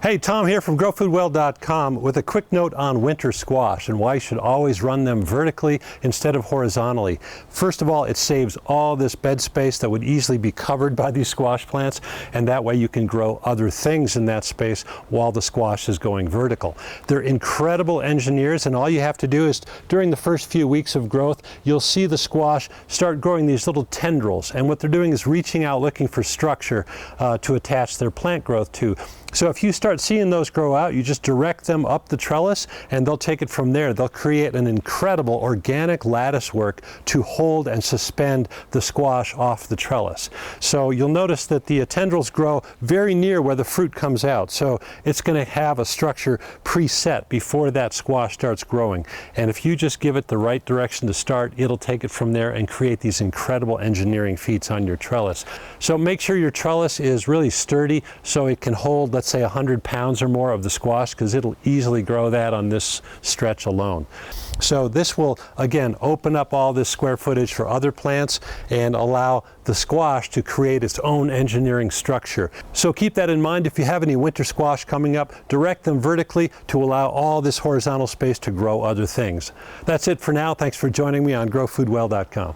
Hey, Tom here from GrowFoodWell.com with a quick note on winter squash and why you should always run them vertically instead of horizontally. First of all, it saves all this bed space that would easily be covered by these squash plants, and that way you can grow other things in that space while the squash is going vertical. They're incredible engineers, and all you have to do is during the first few weeks of growth, you'll see the squash start growing these little tendrils, and what they're doing is reaching out looking for structure to attach their plant growth to. So if you start seeing those grow out, you just direct them up the trellis and they'll take it from there. They'll create an incredible organic lattice work to hold and suspend the squash off the trellis. So you'll notice that the tendrils grow very near where the fruit comes out. So it's going to have a structure preset before that squash starts growing. And if you just give it the right direction to start, it'll take it from there and create these incredible engineering feats on your trellis. So make sure your trellis is really sturdy so it can hold, let's say, 100 pounds or more of the squash, because it'll easily grow that on this stretch alone. So this will, again, open up all this square footage for other plants and allow the squash to create its own engineering structure. So keep that in mind. If you have any winter squash coming up, direct them vertically to allow all this horizontal space to grow other things. That's it for now. Thanks for joining me on GrowFoodWell.com.